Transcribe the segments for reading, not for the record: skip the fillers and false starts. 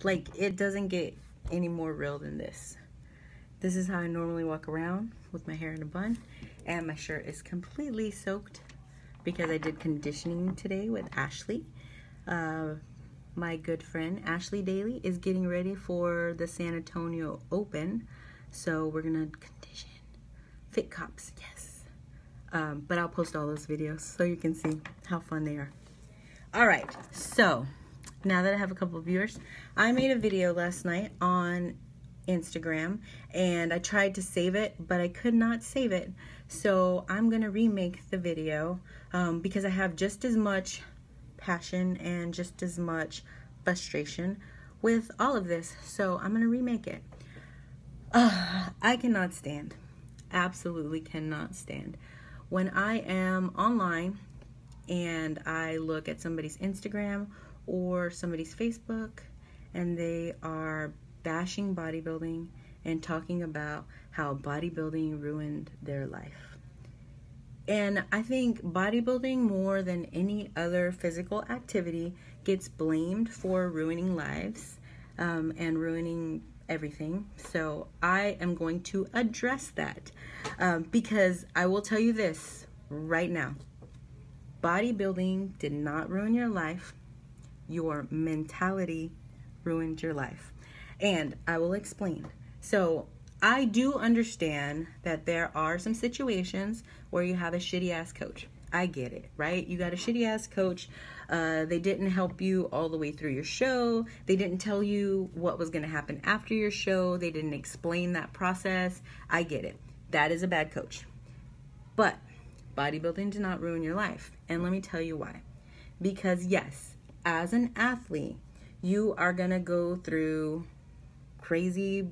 Like, it doesn't get any more real than this. This is how I normally walk around with my hair in a bun, and my shirt is completely soaked because I did conditioning today with Ashley. My good friend Ashley Daly is getting ready for the San Antonio Open, so we're gonna condition fit cops, yes. But I'll post all those videos so you can see how fun they are. All right, so now that I have a couple of viewers, I made a video last night on Instagram and I tried to save it, but I could not save it. So I'm gonna remake the video because I have just as much passion and just as much frustration with all of this. So I'm gonna remake it. I cannot stand, absolutely cannot stand, when I am online and I look at somebody's Instagram or somebody's Facebook and they are bashing bodybuilding and talking about how bodybuilding ruined their life. And I think bodybuilding, more than any other physical activity, gets blamed for ruining lives and ruining everything. So I am going to address that because I will tell you this right now. Bodybuilding did not ruin your life. Your mentality ruined your life. And I will explain. So I do understand that there are some situations where you have a shitty ass coach. I get it, right? You got a shitty ass coach. They didn't help you all the way through your show. They didn't tell you what was going to happen after your show. They didn't explain that process. I get it. That is a bad coach. But bodybuilding did not ruin your life. And let me tell you why. Because yes, as an athlete, you are going to go through crazy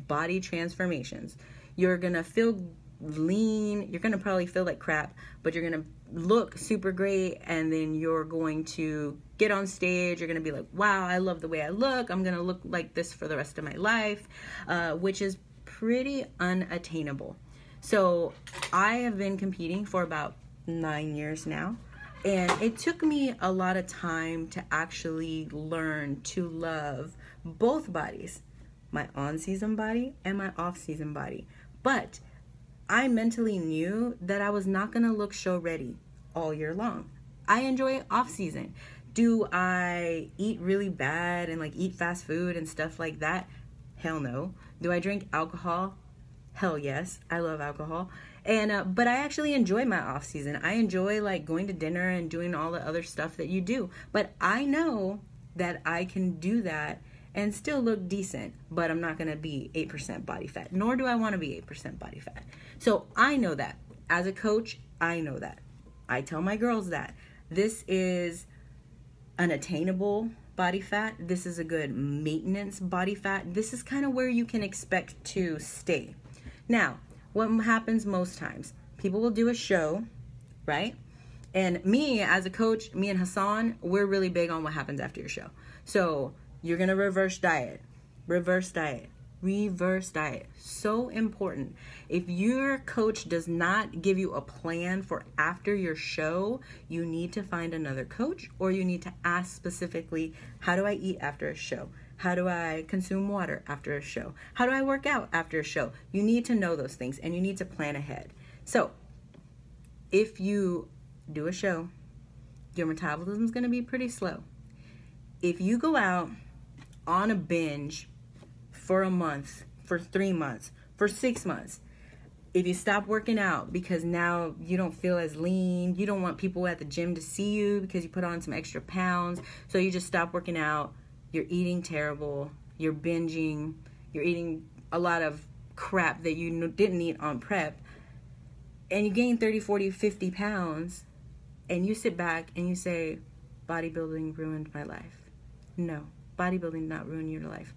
body transformations. You're gonna feel lean, you're gonna probably feel like crap, but you're gonna look super great, and then you're going to get on stage, you're gonna be like, wow, I love the way I look, I'm gonna look like this for the rest of my life, which is pretty unattainable. So I have been competing for about 9 years now, and it took me a lot of time to actually learn to love both bodies, my on-season body and my off-season body. But I mentally knew that I was not going to look show ready all year long. I enjoy off-season. Do I eat really bad and like eat fast food and stuff like that? Hell no. Do I drink alcohol? Hell yes. I love alcohol. And but I actually enjoy my off-season. I enjoy like going to dinner and doing all the other stuff that you do. But I know that I can do that and still look decent, but I'm not gonna be 8% body fat, nor do I wanna be 8% body fat. So I know that. As a coach, I know that. I tell my girls that. This is an attainable body fat. This is a good maintenance body fat. This is kind of where you can expect to stay. Now, what happens most times? People will do a show, right? And me as a coach, me and Hassan, we're really big on what happens after your show. So you're going to reverse diet. So important. If your coach does not give you a plan for after your show, you need to find another coach, or you need to ask specifically, how do I eat after a show? How do I consume water after a show? How do I work out after a show? You need to know those things and you need to plan ahead. So if you do a show, your metabolism is going to be pretty slow. If you go out on a binge for a month, for 3 months, for 6 months, if you stop working out because now you don't feel as lean, you don't want people at the gym to see you because you put on some extra pounds, so you just stop working out, you're eating terrible, you're binging, you're eating a lot of crap that you didn't eat on prep, and you gain 30, 40, 50 pounds, and you sit back and you say, bodybuilding ruined my life. No. Bodybuilding did not ruin your life.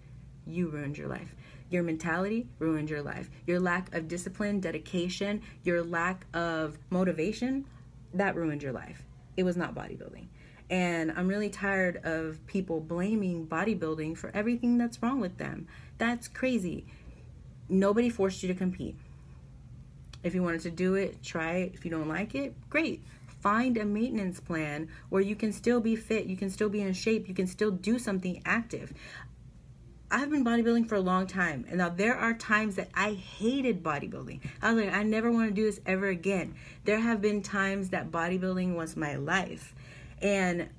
You ruined your life. Your mentality ruined your life. Your lack of discipline, dedication, your lack of motivation, that ruined your life. It was not bodybuilding. And I'm really tired of people blaming bodybuilding for everything that's wrong with them. That's crazy. Nobody forced you to compete. If you wanted to do it, try it. If you don't like it, great. Find a maintenance plan where you can still be fit, you can still be in shape, you can still do something active. I've been bodybuilding for a long time. And now there are times that I hated bodybuilding. I was like, I never want to do this ever again. There have been times that bodybuilding was my life. And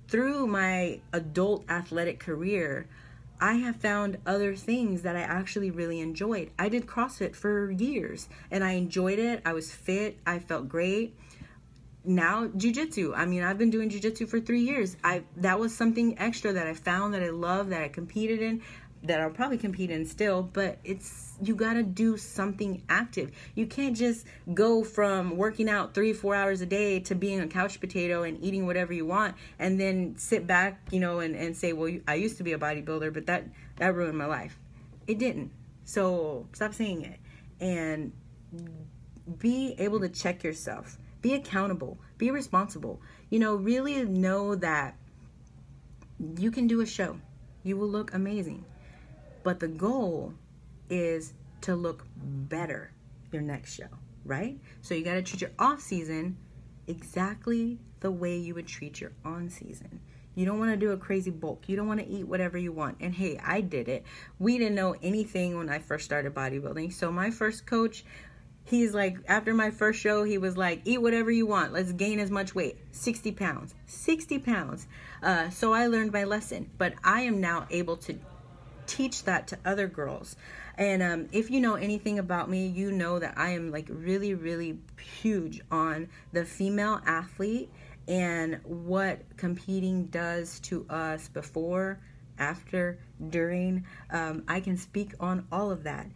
through my adult athletic career, I have found other things that I actually really enjoyed. I did CrossFit for years and I enjoyed it. I was fit. I felt great. Now jiu-jitsu. I mean, I've been doing jiu-jitsu for 3 years. That was something extra that I found, that I love, that I competed in, that I'll probably compete in still, but you got to do something active. You can't just go from working out 3-4 hours a day to being a couch potato and eating whatever you want and then sit back, and say, well, I used to be a bodybuilder, but that ruined my life. It didn't. So stop saying it and be able to check yourself. Be accountable. Be responsible. Really know that you can do a show. You will look amazing. But the goal is to look better your next show, right? So you got to treat your off season exactly the way you would treat your on season. You don't want to do a crazy bulk. You don't want to eat whatever you want. And hey, I did it. We didn't know anything when I first started bodybuilding. So my first coach, he's like, after my first show, he was like, eat whatever you want. Let's gain as much weight. 60 pounds. 60 pounds. So I learned my lesson. But I am now able to teach that to other girls. And if you know anything about me, you know that I am like really, really huge on the female athlete and what competing does to us before, after, during. I can speak on all of that.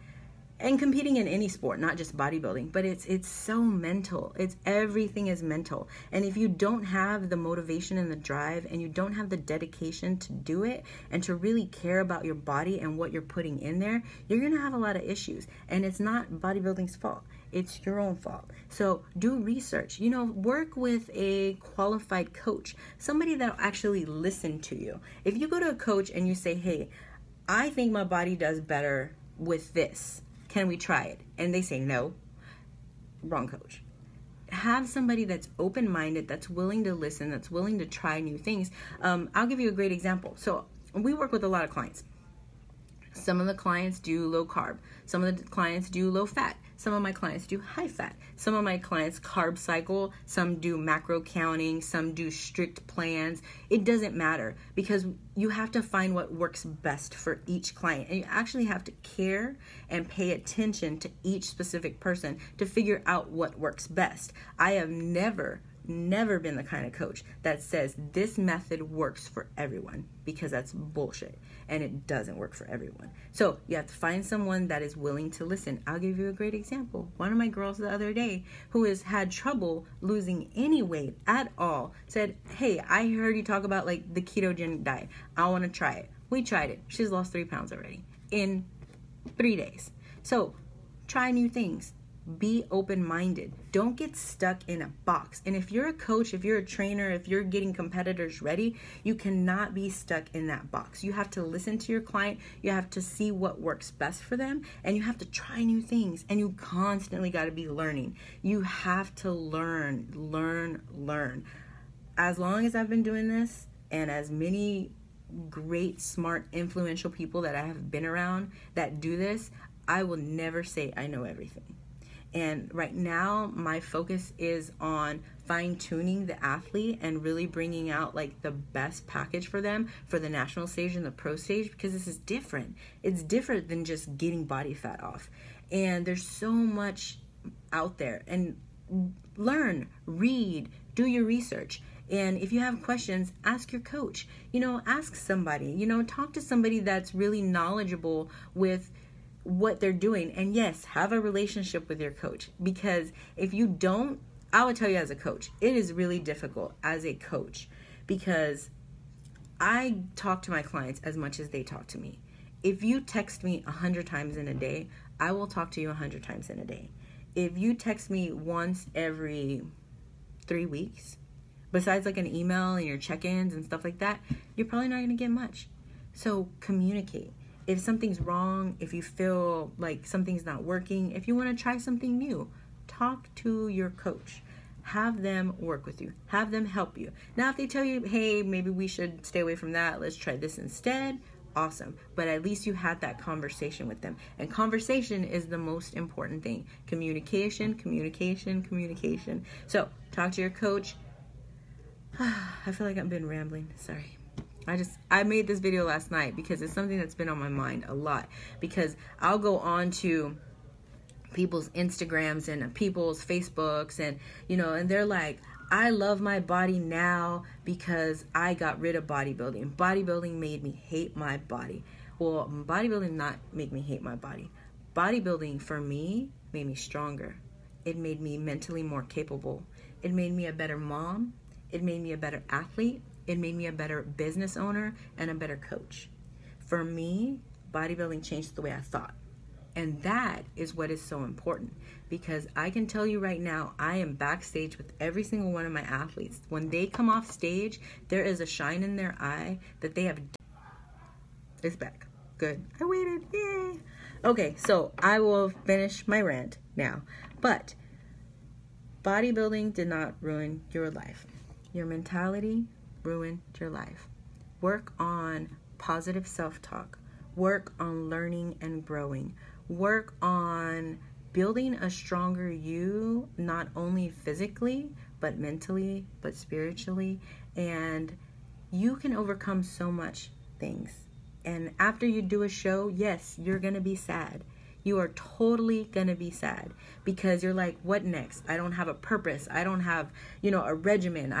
And competing in any sport, not just bodybuilding, but it's so mental. Everything is mental. And if you don't have the motivation and the drive, and you don't have the dedication to do it and to really care about your body and what you're putting in there, you're going to have a lot of issues. And it's not bodybuilding's fault. It's your own fault. So do research. Work with a qualified coach, somebody that'll actually listen to you. If you go to a coach and you say, hey, I think my body does better with this. Can we try it? And they say no. Wrong coach. Have somebody that's open-minded, that's willing to listen, that's willing to try new things. I'll give you a great example. So we work with a lot of clients. Some of the clients do low carb. Some of the clients do low fat. Some of my clients do high fat. Some of my clients carb cycle. Some do macro counting. Some do strict plans. It doesn't matter, because you have to find what works best for each client. And you actually have to care and pay attention to each specific person to figure out what works best. I have never been the kind of coach that says this method works for everyone, because that's bullshit and it doesn't work for everyone. So you have to find someone that is willing to listen. I'll give you a great example. One of my girls the other day who has had trouble losing any weight at all said, hey, I heard you talk about like the ketogenic diet. I want to try it. We tried it. She's lost 3 pounds already in 3 days. So try new things. Be open-minded. Don't get stuck in a box. And if you're a coach, if you're a trainer, if you're getting competitors ready, you cannot be stuck in that box. You have to listen to your client. You have to see what works best for them. And you have to try new things. And you constantly got to be learning. You have to learn. As long as I've been doing this, and as many great, smart, influential people that I have been around that do this, I will never say I know everything. And right now, my focus is on fine-tuning the athlete and really bringing out like the best package for them for the national stage and the pro stage, because this is different. It's different than just getting body fat off. And there's so much out there. And learn, read, do your research. And if you have questions, ask your coach. Ask somebody. Talk to somebody that's really knowledgeable with what they're doing. And yes, have a relationship with your coach, because if you don't, I would tell you as a coach, it is really difficult as a coach, because I talk to my clients as much as they talk to me. If you text me 100 times in a day, I will talk to you 100 times in a day. If you text me once every 3 weeks, besides like an email and your check-ins and stuff like that, you're probably not going to get much. So communicate. If something's wrong, if you feel like something's not working, if you want to try something new, talk to your coach. Have them work with you. Have them help you. Now, if they tell you, hey, maybe we should stay away from that, let's try this instead, awesome. But at least you had that conversation with them. And conversation is the most important thing. Communication, communication, communication. So talk to your coach. I feel like I've been rambling. Sorry. I made this video last night because it's something that's been on my mind a lot. Because I'll go on to people's Instagrams and people's Facebooks and, and they're like, I love my body now because I got rid of bodybuilding. Bodybuilding made me hate my body. Well, bodybuilding not make me hate my body. Bodybuilding for me made me stronger. It made me mentally more capable. It made me a better mom. It made me a better athlete. It made me a better business owner and a better coach. For me, bodybuilding changed the way I thought. And that is what is so important, because I can tell you right now, I am backstage with every single one of my athletes. When they come off stage, there is a shine in their eye that they have. It's back. Good. I waited. Yay. Okay, so I will finish my rant now. But bodybuilding did not ruin your life. Your mentality ruined your life. Work on positive self-talk. Work on learning and growing. Work on building a stronger you, not only physically, but mentally, but spiritually. And you can overcome so much things. And after you do a show, yes, you're going to be sad. You are totally going to be sad because you're like, what next? I don't have a purpose. I don't have, a regimen.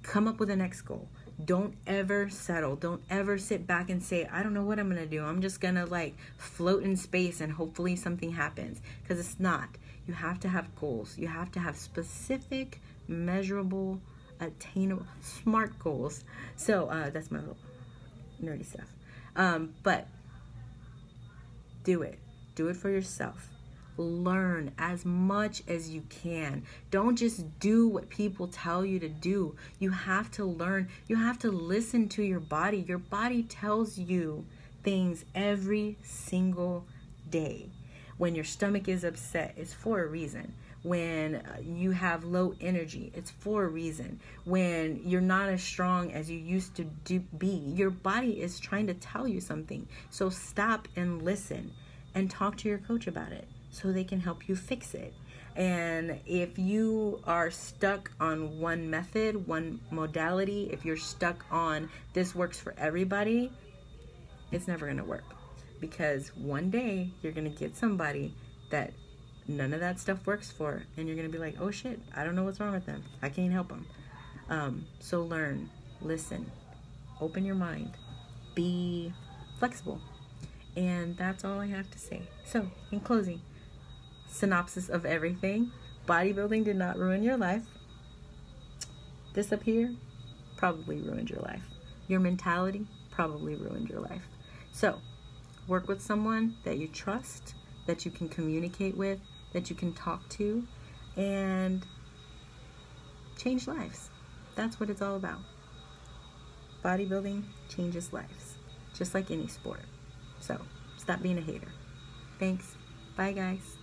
Come up with a next goal. Don't ever settle. Don't ever sit back and say, I don't know what I'm going to do. I'm just going to float in space and hopefully something happens. Because it's not. You have to have goals. You have to have specific, measurable, attainable, smart goals. So that's my little nerdy stuff. But do it. Do it for yourself. Learn as much as you can. Don't just do what people tell you to do. You have to learn. You have to listen to your body. Your body tells you things every single day. When your stomach is upset, it's for a reason. When you have low energy, it's for a reason. When you're not as strong as you used to be, your body is trying to tell you something. So stop and listen and talk to your coach about it, so they can help you fix it. And if you are stuck on one method, one modality, if you're stuck on this works for everybody, it's never going to work. Because one day you're going to get somebody that none of that stuff works for, and you're going to be like, oh shit, I don't know what's wrong with them. I can't help them. So learn, listen, open your mind, be flexible. And that's all I have to say. So, in closing, synopsis of everything. Bodybuilding did not ruin your life. This up here probably ruined your life. Your mentality probably ruined your life. So, work with someone that you trust, that you can communicate with, that you can talk to, and change lives. That's what it's all about. Bodybuilding changes lives, just like any sport. So, stop being a hater. Thanks. Bye, guys.